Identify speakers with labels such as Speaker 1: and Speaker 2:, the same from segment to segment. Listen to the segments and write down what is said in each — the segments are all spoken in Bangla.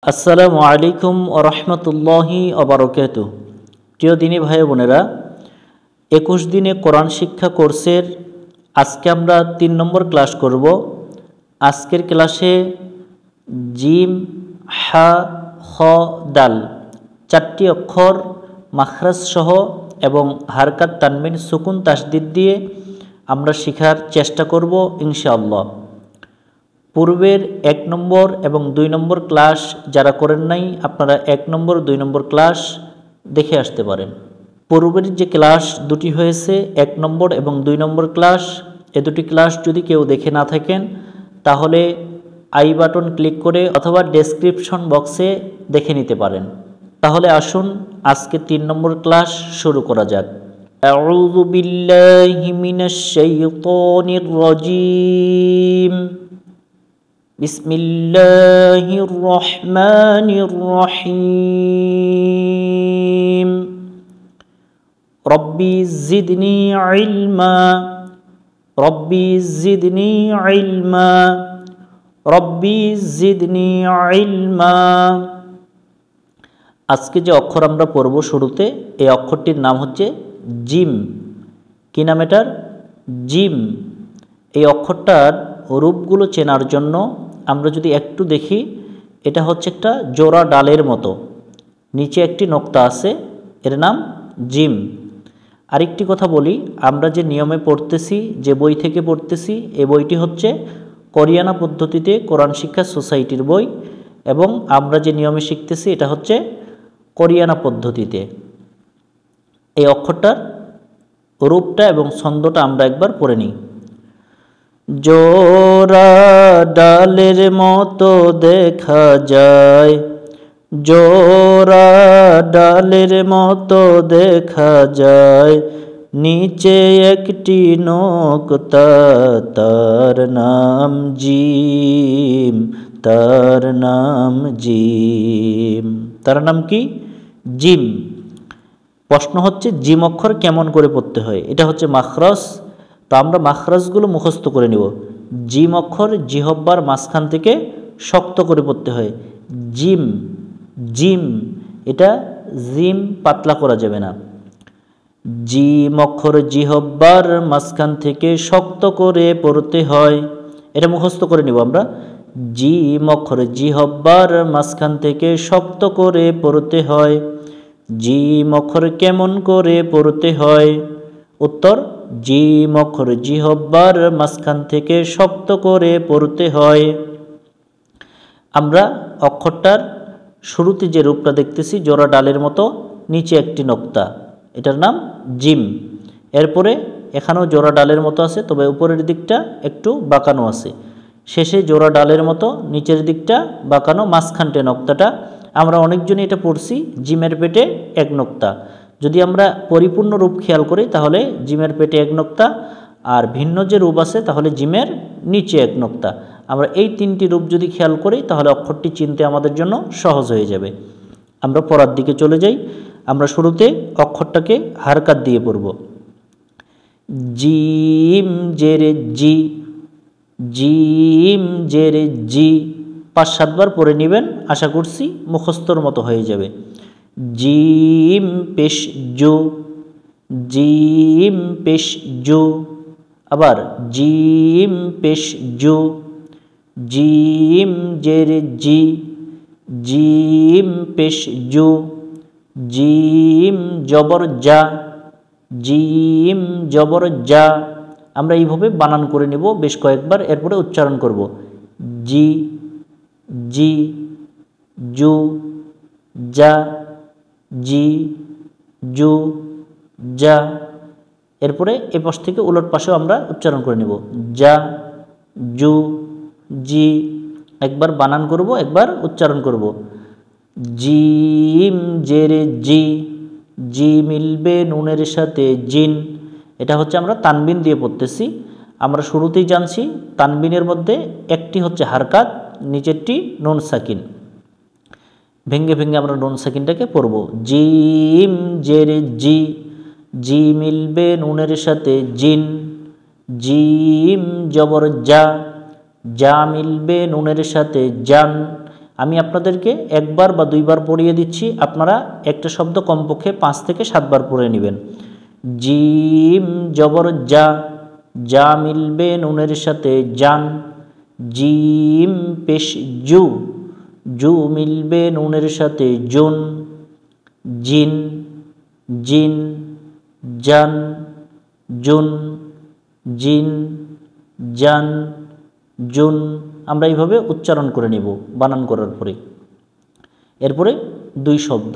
Speaker 1: আসসালামু আলাইকুম ওয়া রাহমাতুল্লাহি ওয়া বারাকাতুহু। প্রিয় দিনী ভাই বোনেরা, 21 দিনে কোরআন শিক্ষা কোর্সের আজকে আমরা 3 নম্বর ক্লাস করব। আজকের ক্লাসে জিম, হা, খ, দাল 4টি অক্ষর মাখরাজ সহ এবং হারকাত, তানবিন, সুকুন, তাসদিদ দিয়ে আমরা শেখার চেষ্টা করব ইনশাআল্লাহ। পূর্বের 1 নম্বর এবং 2 নম্বর ক্লাস যারা করেন নাই, আপনারা 1 নম্বর 2 নম্বর ক্লাস দেখে আসতে পারেন। পূর্বের যে ক্লাস দুটি হয়েছে 1 নম্বর এবং 2 নম্বর ক্লাস, এ দুটি ক্লাস যদি কেউ দেখে না থাকেন তাহলে আই বাটন ক্লিক করে অথবা ডেসক্রিপশন বক্সে দেখে নিতে পারেন। তাহলে আসুন আজকে 3 নম্বর ক্লাস শুরু করা যাক। আউযু বিল্লাহি মিনাশ শাইতানির রাজীম। বিসমিল্লাহির রহমানির রহিম। রব্বি জিদনি ইলমা, রব্বি জিদনি ইলমা, রব্বি জিদনি ইলমা। আজকে যে অক্ষর আমরা পড়ব শুরুতে, এই অক্ষরটির নাম হচ্ছে জিম। কি নাম এটার? জিম। এই অক্ষরটার রূপগুলো চেনার জন্য আমরা যদি একটু দেখি, এটা হচ্ছে একটা জোড়া ডালের মতো, নিচে একটি নোক্তা আছে, এর নাম জিম। আরেকটি কথা বলি, আমরা যে নিয়মে পড়তেছি, যে বই থেকে পড়তেছি, এই বইটি হচ্ছে কোরিয়ানা পদ্ধতিতে কোরআন শিক্ষা সোসাইটির বই এবং আমরা যে নিয়মে শিখতেছি এটা হচ্ছে কোরিয়ানা পদ্ধতিতে। এই অক্ষরটার রূপটা এবং ছন্দটা আমরা একবার পড়ে নিই। জোড়া ডালের মতো দেখা যায়, জোড়া ডালের মতো দেখা যায়, নিচে একটি নোক্তা, তার নাম জিম, তার নাম জিম। তার নাম কি? জিম। প্রশ্ন হচ্ছে জিম অক্ষর কেমন করে পড়তে হয়? এটা হচ্ছে মাখরাজ। তো আমরা মাখরাজগুলো মুখস্থ করে নিব। জিম অক্ষর জিহব্বার মাঝখান থেকে শক্ত করে পড়তে হয়। Gym, gym. এটা জিম পাতলা করা যাবে না। জিম অক্ষর জিহব্বার মাঝখান থেকে শক্ত করে পড়তে হয়। এটা মুখস্থ করে নিব আমরা। জিম অক্ষর জিহব্বার মাঝখান থেকে শক্ত করে পড়তে হয়। জিম অক্ষর কেমন করে পড়তে হয়? উত্তর, জিম অক্ষর জিহব্বার মাঝখান থেকে শক্ত করে পড়তে হয়। আমরা অক্ষরটার শুরুতে যে রূপটা দেখতেছি, জোড়া ডালের মতো, নিচে একটি নোক্তা, এটার নাম জিম। এরপরে এখানেও জোড়া ডালের মতো আছে, তবে উপরের দিকটা একটু বাঁকানো আছে। শেষে জোড়া ডালের মতো, নিচের দিকটা বাঁকানো, মাঝখানটে নোক্তাটা। আমরা অনেকজনই এটা পড়ছি জিমের পেটে এক নোক্তা। যদি আমরা পরিপূর্ণ রূপ খেয়াল করি তাহলে জিমের পেটে এক নোক্তা, আর ভিন্ন যে রূপ আছে তাহলে জিমের নিচে এক নোক্তা। আমরা এই 3টি রূপ যদি খেয়াল করি তাহলে অক্ষরটি চিনতে আমাদের জন্য সহজ হয়ে যাবে। আমরা পড়ার দিকে চলে যাই। আমরা শুরুতে অক্ষরটাকে হারকাত দিয়ে পড়ব। জিম জেরে জি, জিম জেরে জি। 5-7 বার পড়ে নেবেন, আশা করছি মুখস্থর মতো হয়ে যাবে। জিম পেশ জু, জিম পেশ জু। আবার জিম পেশ জু, জিম জেরে জি, জিম পেশ জু। জিম জবর জা, জিম জবর জা। আমরা এইভাবে বানান করে নেব বেশ কয়েকবার, এরপরে উচ্চারণ করব। জি, জি, জু, যা, জি, জু, যা। এরপরে এ পাশ থেকে উলট পাশেও আমরা উচ্চারণ করে নেব। যা, জু, জি। একবার বানান করব, একবার উচ্চারণ করব। জিম জেরে জি, জি মিলবে নুনের সাথে জিন। এটা হচ্ছে আমরা তানবিন দিয়ে পড়তেছি। আমরা শুরুতেই জানছি তানবিনের মধ্যে একটি হচ্ছে হারকাত, নিচেরটি নুন সাকিন। ভেঙ্গে ভেঙ্গে আমরা নুন সাকিনটাকে পড়ব। জিম জেরে জি, জি মিলবে নুনের সাথে জিন। জিম জবর যা, যা মিলবে নুনের সাথে জান। আমি আপনাদেরকে একবার বা দুইবার পড়িয়ে দিচ্ছি, আপনারা একটা শব্দ কমপক্ষে 5 থেকে 7 বার পড়ে নেবেন। জিম জবর যা, যা মিলবে নুনের সাথে জান। জিম পেশ জু, জু মিলবে নুনের সাথে জুন। জিন, জিন, জান, জুন, জিন, জান, জুন। আমরা এইভাবে উচ্চারণ করে নিব বানান করার পরে। এরপরে 2 শব্দ,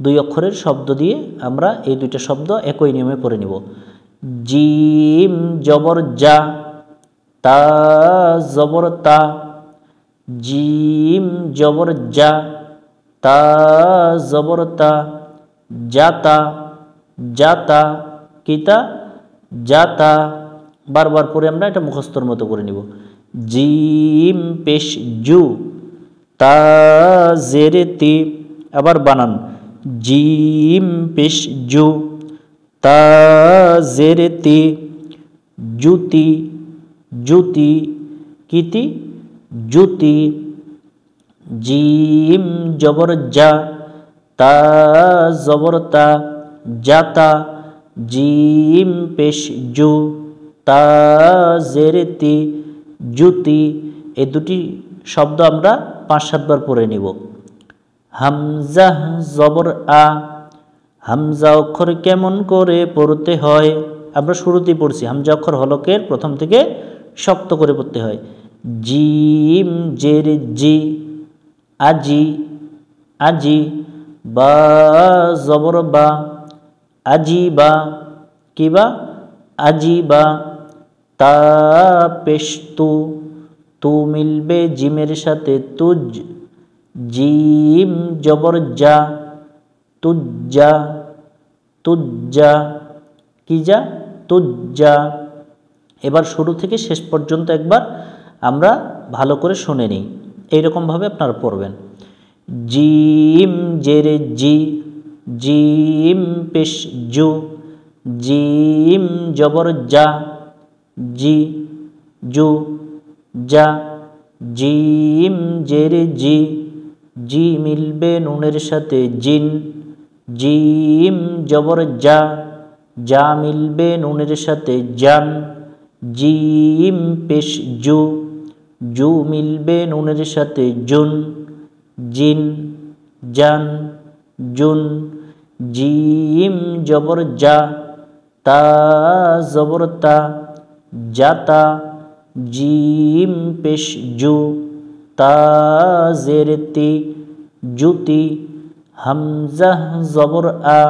Speaker 1: 2 অক্ষরের শব্দ দিয়ে আমরা এই 2টা শব্দ একই নিয়মে পড়ে নিব। জিম জবর যা, তা জবর তা। জিম জবর যা, তা জবর তা। জাতা, জাতা, কিতা জাতা। বারবার পরে আমরা এটা মুখস্থর মতো করে নিব। জিম পেশ জু, তা জেরে তি। আবার বানান, জিম পেশ জু, তা জেরে তি। জুতি, জুতি, কিতি জুতি। জিম জবর যা, তা জবর তা। জাতা। জিম পেশ জু, তা জেরে তি, জুতি। এই 2টি শব্দ আমরা 5-7 বার পড়ে নিব। হামজা জবর আ, হামজা অক্ষর কেমন করে পড়তে হয়? আমরা শুরুতেই পড়ছি, হামজা অক্ষর হলকের প্রথম থেকে শক্ত করে পড়তে হয়। জিম জের জি, আজি, আজি। বা জবর বা, আজিবা, কিবা আজিবা। তা পেশ তু, তু মিলবে জিমের সাথে তুজ। জিম জবর যা, তুজ্জা, তুজ্জা, কি যা তুজ্জা। এবার শুরু থেকে শেষ পর্যন্ত একবার আমরা ভালো করে শুনে নিই, এইরকমভাবে আপনারা পড়বেন। জিম জেরে জি, জিম পেশ জু। জিম জবর যা, জি, জু, যা। জিম জেরে জি, জি মিলবে নুনের সাথে জিন। জিম জবর যা, যা মিলবে নুনের সাথে জান। জিম পেশ জু, জু মিলবে নুনের সাথে জুন। জিন, জান, জুন। জিম জবর যা, তা জবর তা। জাতা। জিম পেশ জু, তা জেরে তি, জুতি। হামজা জবর আ,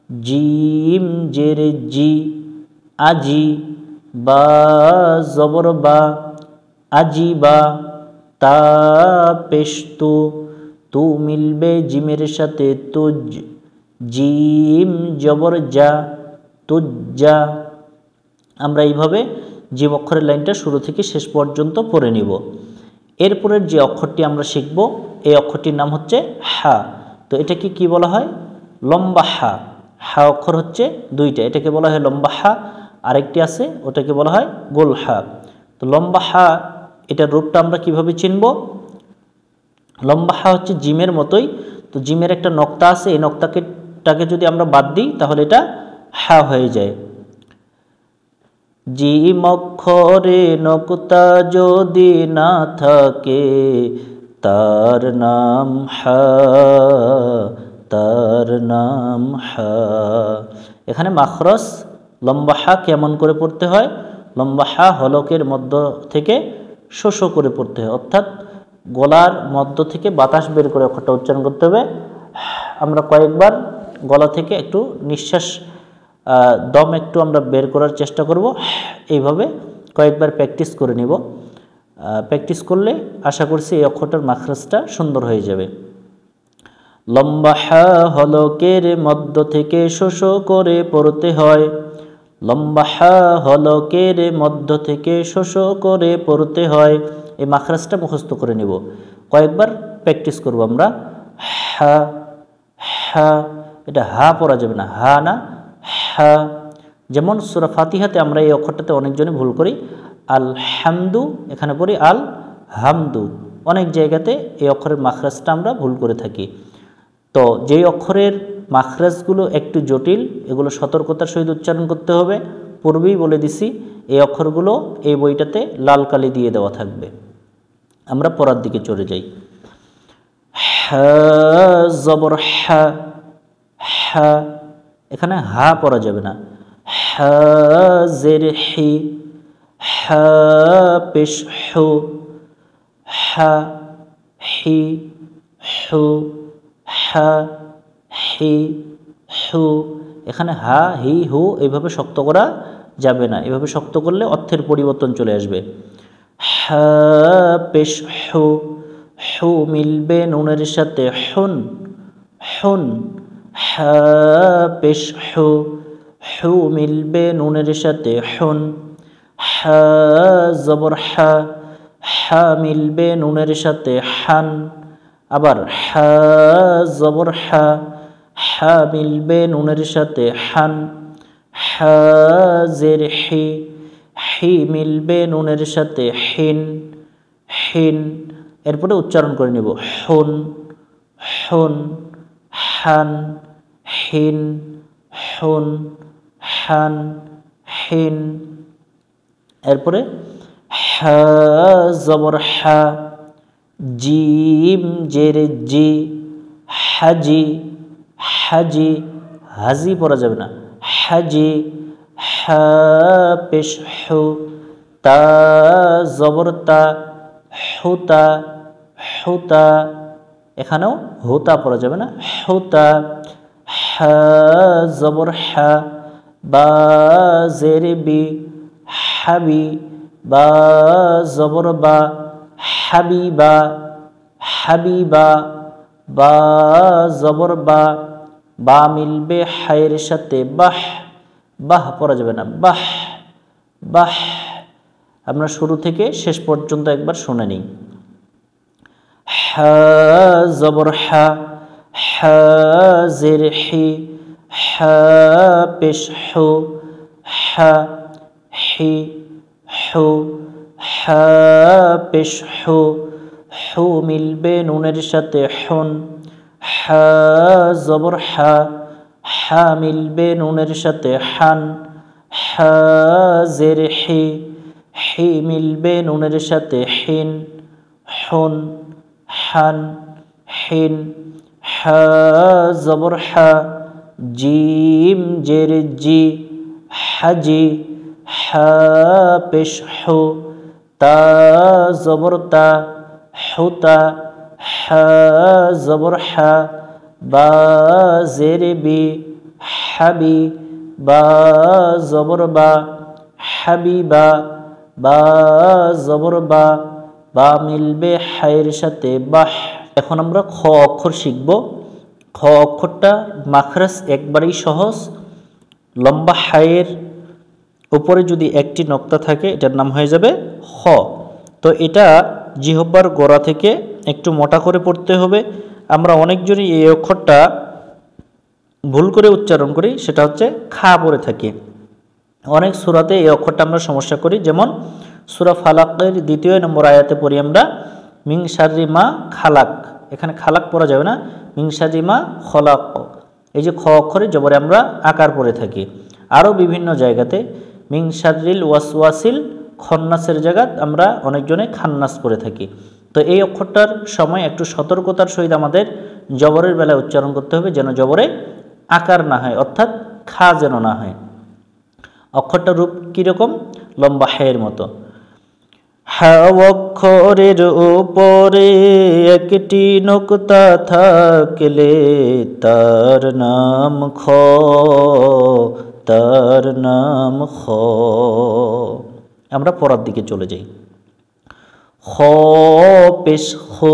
Speaker 1: জিম জেরে জি, আজি। বা জবর বা, আজিবা। তা পেশ তু, তু মিলবে জিমের সাথে তুজ। জিম জবর যা, তুজ্জা। আমরা এইভাবে জিম অক্ষরের লাইনটা শুরু থেকে শেষ পর্যন্ত পড়ে নিব। এরপরের যে অক্ষরটি আমরা শিখব, এই অক্ষরটির নাম হচ্ছে হা। তো এটাকে কি বলা হয়? লম্বা হা। হা অক্ষর হচ্ছে 2টা, এটাকে বলা হয় লম্বা হা। আরেকটি আছে, ওটাকে বলা হয় গোল হা। তো লম্বা হা, এটার রূপটা আমরা কিভাবে চিনব? লম্বা হা হচ্ছে জিমের মতোই। তো জিমের একটা নক্তা আছে, এই নক্তাটাকে যদি আমরা বাদ দিই তাহলে এটা হা হয়ে যায়। জিম অক্ষরে নক্তা যদি না থাকে, তার নাম হা, তার নাম হা। এখানে মাখরস লম্বা হা কেমন করে পড়তে হয়? লম্বা হা হলকের মধ্য থেকে শোষ করে পড়তে হয়, অর্থাৎ গলার মধ্য থেকে বাতাস বের করে অক্ষরটা উচ্চারণ করতে হবে। আমরা কয়েকবার গলা থেকে একটু নিঃশ্বাস দম একটু আমরা বের করার চেষ্টা করব, এইভাবে কয়েকবার প্র্যাকটিস করে নিব। প্র্যাকটিস করলে আশা করছি এই অক্ষরটার মাখরাজটা সুন্দর হয়ে যাবে। লম্বা হা হলকের মধ্য থেকে শোষ করে পড়তে হয়। লম্বা হা হলকের মধ্য থেকে শোষ করে পড়তে হয়। এই মাখরাজটা মুখস্থ করে নিব, কয়েকবার প্র্যাকটিস করব আমরা। হা, হা, এটা হা পড়া যাবে না, হা না, হা। যেমন সূরা ফাতিহাতে আমরা এই অক্ষরটাতে অনেকজনে ভুল করি, আল হামদু, এখানে পড়ি আল হামদু। অনেক জায়গাতে এই অক্ষরের মাখরাজটা আমরা ভুল করে থাকি। তো যেই অক্ষরের মাখরাজগুলো একটু জটিল, এগুলো সতর্কতার সহিত উচ্চারণ করতে হবে। পূর্বেই বলে দিছি এই অক্ষরগুলো এই বইটাতে লাল কালি দিয়ে দেওয়া থাকবে। আমরা পড়ার দিকে চলে যাই। হা জবর হা, হা, এখানে হা পড়া যাবে না। হা জের হি, হা পেশ হু, হা হি হু, হা হি হু। এখানে হা হি হু এইভাবে শক্ত করা যাবে না, এভাবে শক্ত করলে অর্থের পরিবর্তন চলে আসবে। হা পেশ হু, হু মিলবে নুনের সাথে হুন, হুন। হা পেশ হু, হু মিলবে নুনের সাথে হুন। হা জবর হা, হা মিলবে নুনের সাথে হান। আবার হা জবর হা, হা মিলবে নুনের সাথে হান। হা জের হি, হি মিলবে নুনের সাথে হিন, হিন। এরপরে উচ্চারণ করে নেব হুন, হুন, হান, হিন, হুন, হান, হিন। এরপরে হা জবর হা, জিম জের জি, হাজি, হাজি, হাজি পড়া যাবে না, হাজি। হা পেশ হু, তা জবর তা, হুতা, হুতা, এখানেও হুতা পড়া যাবে না, হুতা। হা জবর হা, বা জের বি, হাবি, বা জবর বা, হাবিবা, হাবিবা, বা জবর বা, বা মিলবে হায়ের সাথে বাহ, বাহ পড়া যাবে না, বাহ, বাহ। আমরা শুরু থেকে শেষ পর্যন্ত একবার শুনে নিই। হা জবর হা, হা জের হি, হা পেশ হু, হা হি হু, হা পেশ হু, হু মিলবে নুনের সাথে হুন। হা জবর হা, হা মিলবে নুনের সাথে হান। হা জের হি, হি মিলবে নুনের সাথে হিন, হুন, হান, হিন। হা জবর হা, জিম জের জি, হাজি, হা পেশ হু, তা জবর তা, হুতা। হা জবর হা, বা জের বি, হাবি, বা জবর বা, হাবিবা, বা জবর বা, বা মিলবে হায়ের সাথে বাহ। এখন আমরা খ অক্ষর শিখব। খ অক্ষরটা মাখরাজ একবারেই সহজ। লম্বা হায়ের উপরে যদি একটি নক্তা থাকে এটার নাম হয়ে যাবে খ। তো এটা জিহ্বার গোড়া থেকে একটু মোটা করে পড়তে হবে। আমরা অনেকজনই এই অক্ষরটা ভুল করে উচ্চারণ করি, সেটা হচ্ছে খা পড়ে থাকি। অনেক সূরাতে এই অক্ষরটা আমরা সমস্যা করি। যেমন সূরা ফালাকের 2 নম্বর আয়াতে পড়ি আমরা মিং শাররি মা খালাক, এখানে খালাক পড়া যাবে না, মিং শাররি মা খলাক। এই যে খ অক্ষরে জবরে আমরা আকার পড়ে থাকি। আরও বিভিন্ন জায়গাতে মিং শাররিল ওয়াসওয়াসিল খন্নাসের জায়গা আমরা অনেকজনে খান্নাস পড়ে থাকি। তো এই অক্ষরটার সময় একটু সতর্কতার সহিত আমাদের জবরের বেলায় উচ্চারণ করতে হবে, যেন জবরে আকার না হয়, অর্থাৎ খা যেন না হয়। অক্ষরটার রূপ কীরকম? লম্বা হায়ের মতো। হা অক্ষরের উপরে একটি নোক্তা থাকলে তার নাম খ, তার নাম খ। আমরা পড়ার দিকে চলে যাই। খ পেশ খো,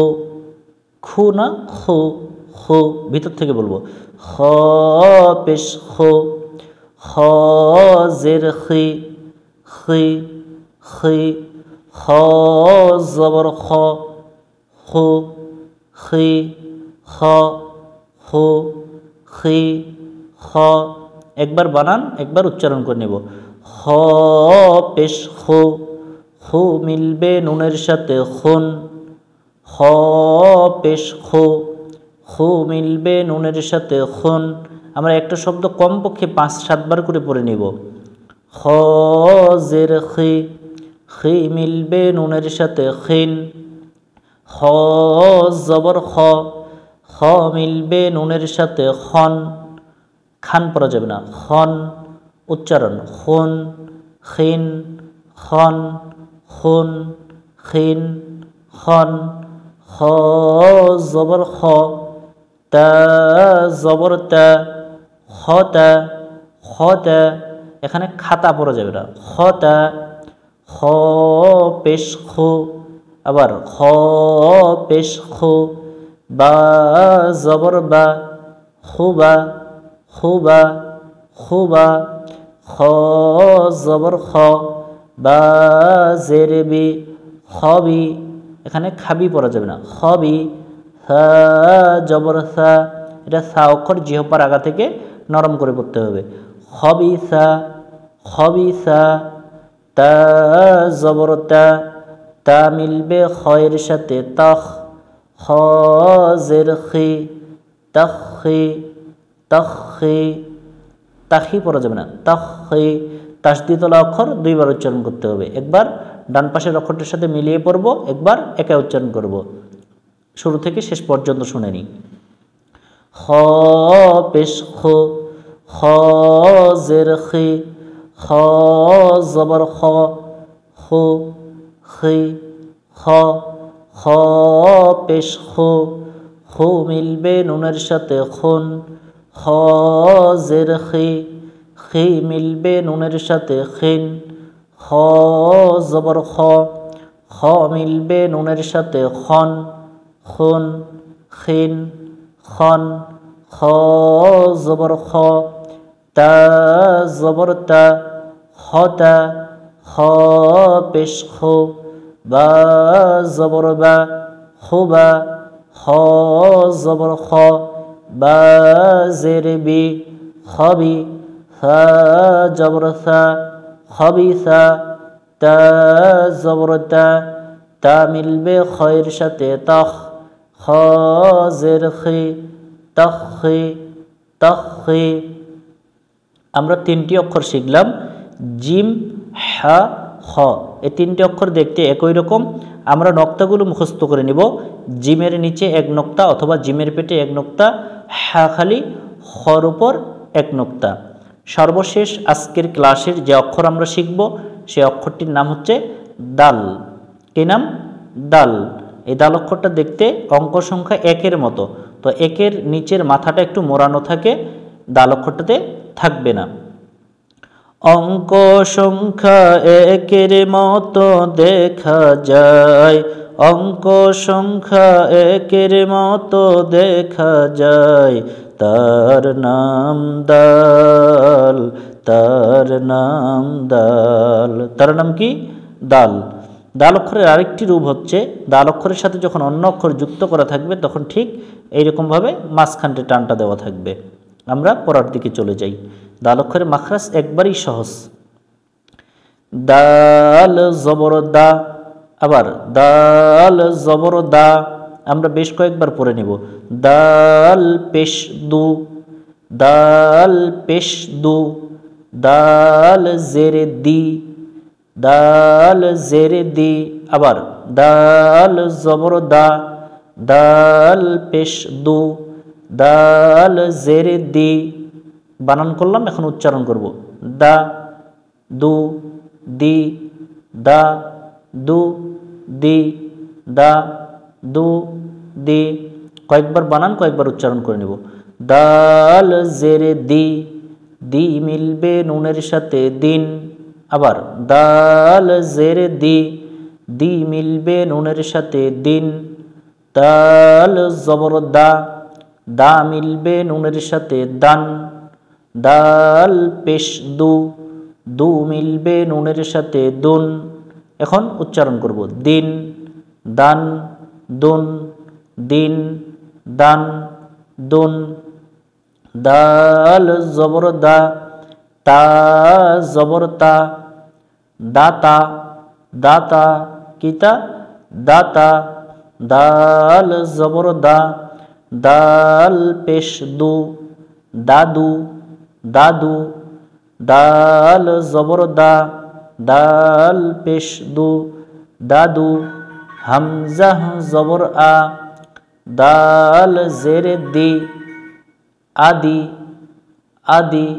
Speaker 1: খু না খো, খো ভিতর থেকে বলবো। খ পেশ খো, খ জের খি, খি, খি। খ জবর খ, খু, খি, খ, খু, খি, খ। একবার বানান, একবার উচ্চারণ করে নেব। খ পেশ খু, খু মিলবে নুনের সাথে খুন, খ পেশ খো, খু মিলবে নুনের সাথে খুন। আমরা একটা শব্দ কমপক্ষে 5-7 বার করে পড়ে নিব। খ জের খি, খি মিলবে নুনের সাথে খিন। খ জবর খ, খ মিলবে নুনের সাথে খন। খান পড়া যাবে না, খন উচ্চারণ। খুন, খিন, খন, খুন, খিন, খন। খ জবর খ, তা জবর তা, খতা, খতা। এখানে খাতা পড়া যাবে না, খতা। খ পেশ খু, আবার খ পেশ খু। বা জবর বা, খুবা, খুবা, খুবা। খ জবর খ, বা জের বি, খবি। এখানে খাবি পড়া যাবে না, খবি। সা জবর সা, এটা সা অক্ষর জিহ্বার আগা থেকে নরম করে পড়তে হবে। খবিসা, খবিসা। তা জবর তা, তা মিলবে খয়ের সাথে তখ। খ জের খি, তখি, তখি। তাখি পড়া যাবে না, তখি। তাসদিদওয়ালা অক্ষর 2 বার উচ্চারণ করতে হবে। একবার ডান পাশের অক্ষরটির সাথে মিলিয়ে পড়ব, একবার একা উচ্চারণ করব। শুরু থেকে শেষ পর্যন্ত শুনে নিই। খ পেশ খো, খ জের খি, খ জবর খ, খো, খি, খ। খ পেশ খো, খো মিলবে নুনের সাথে খুন। খ জের খি, খি মিলবে নুনের সাথে খিন। খ জবর খ, খ মিলবে নুনের সাথে খন। খুন, খিন, খন। খ জবর খ, তা জবর তা, খতা। খ পেশ খো, বা জবর বা, খুবা। খ জবর খ, বা জের বি, খবি। সা জবর সা, খবিসা। তা জবর তা, তা মিলবে খয়ের সাথে তখ। খ জের খি, তখি, তখি। আমরা 3টি অক্ষর শিখলাম, জিম, হা, খ। এই 3টি অক্ষর দেখতে একই রকম। আমরা নক্তাগুলো মুখস্থ করে নিব। জিমের নিচে 1 নক্তা অথবা জিমের পেটে 1 নক্তা, হা খালি, খর উপর 1 নক্তা। সর্বশেষ আজকের ক্লাসের যে অক্ষর আমরা শিখব সেই অক্ষরটির নাম হচ্ছে দাল। কি নাম? দাল। এই দাল অক্ষরটা দেখতে অঙ্ক সংখ্যা 1-এর মতো, তো 1-এর নিচের মাথাটা একটু মোড়ানো থাকে, দাল অক্ষরটাতে থাকবে না। অঙ্ক সংখ্যা 1-এর মতো দেখা যায়, অঙ্ক সংখ্যা 1-এর মতো দেখা যায়, তার নাম দাল, তার নাম দাল। তার নাম কি? দাল। দাল অক্ষরের আরেকটি রূপ হচ্ছে, দাল অক্ষরের সাথে যখন অন্য অক্ষর যুক্ত করা থাকবে তখন ঠিক এইরকমভাবে মাঝখানটা টানটা দেওয়া থাকবে। আমরা পড়ার দিকে চলে যাই। দাল অক্ষরের মাখরাজ একবারই সহজ। দাল জবর দা, আবার দাল জবর দা। আমরা বেশ কয়েকবার পড়ে নেব। দাল পেশ দু, দাল পেশ দু। দাল জেরে দি, দাল জেরে দি। আবার দাল জবর দা, দাল পেশ দু, দাল জেরে দি। বানান করলাম, এখন উচ্চারণ করব। দা, দু, দি, দা, দু, দি, দা, দু, দি। কয়েকবার বানান, কয়েকবার উচ্চারণ করে নেব। দাল জেরে দি, দি মিলবে নুনের সাথে দিন। আবার দাল জেরে দি, দি মিলবে নুনের সাথে দিন। দাল জবর দা, দা মিলবে নুনের সাথে দান। দাল পেশ দু, দু মিলবে নুনের সাথে দুন। এখন উচ্চারণ করব। দিন, দান, দুন, দিন, দান, দুন। দাল জবর দা, তা জবর তা, দাতা, দাতা। কিতা? দাতা। দাল জবর দা, দাল পেশ দু, দাদু দাদু, দাল জবর দা, দাল পেশ দু, দাদু। হামজা জবর আ, দাল জেরে দি, আদি আদি।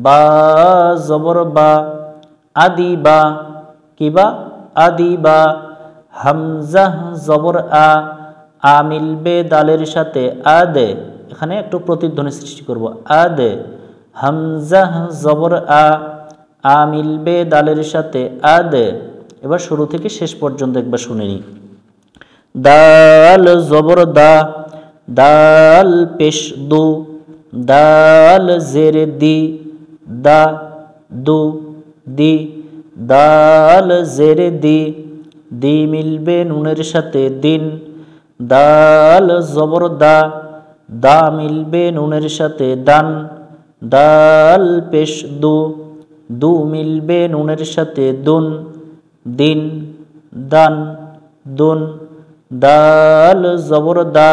Speaker 1: বা জবর বা, আদি বা, কি বা? আদি বা। হামজা জবর আ, আ মিলবে দালের সাথে আদে, এখানে একটু প্রতিধ্বনি সৃষ্টি করব, আদে। হামজা জবর আ, আ মিলবে দালের সাথে আদে। এবার শুরু থেকে শেষ পর্যন্ত একবার শুনে নিই। দাল জবর দা, দাল পেশ দু, দাল জের দি, দা দু দি। দাল জের দি, দি মিলবে নুনের সাথে দিন। দাল জবর দা, দা মিলবে নুনের সাথে দান। দাল পেশ দু, দু মিলবে নুনের সাথে দুন, দিন দান দুন। দাল জবর দা,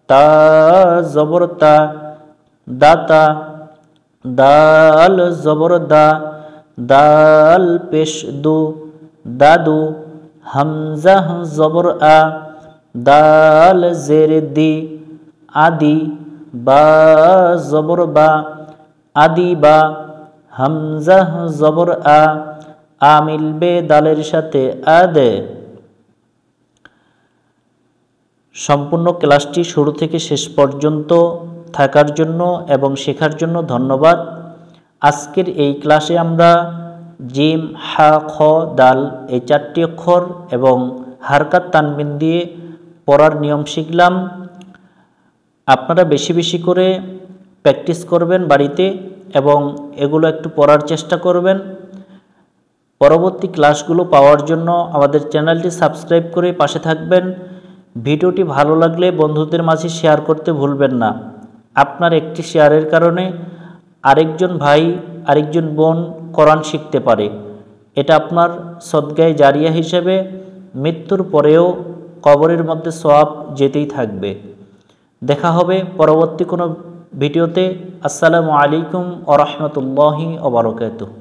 Speaker 1: তা জবর তা, দাতা। দাল জবর দা, দাল পেশ দু, দাদু। হামজা জবর আ, দাল জের দি, আদি। বা জবর বা, আদি বা। হামজা জবর আ, আ মিলবে দালের সাথে আদে। সম্পূর্ণ ক্লাসটি শুরু থেকে শেষ পর্যন্ত থাকার জন্য এবং শেখার জন্য ধন্যবাদ। আজকের এই ক্লাসে আমরা জিম, হা, খ, দাল এই 4টি অক্ষর এবং হারকাত তানবিন দিয়ে পড়ার নিয়ম শিখলাম। আপনারা বেশি বেশি করে প্র্যাকটিস করবেন বাড়িতে এবং এগুলো একটু পড়ার চেষ্টা করবেন। পরবর্তী ক্লাসগুলো পাওয়ার জন্য আমাদের চ্যানেলটি সাবস্ক্রাইব করে পাশে থাকবেন। ভিডিওটি ভালো লাগলে বন্ধুদের মাঝে শেয়ার করতে ভুলবেন না। আপনার একটি শেয়ারের কারণে আরেকজন ভাই, আরেকজন বোন কোরআন শিখতে পারে। এটা আপনার সদকায়ে জারিয়া হিসেবে মৃত্যুর পরেও কবরের মধ্যে সওয়াব যেতেই থাকবে। দেখা হবে পরবর্তী কোনো ভিডিওতে। আসসালামু আলাইকুম ওয়া রাহমাতুল্লাহি ওয়া বারাকাতুহু।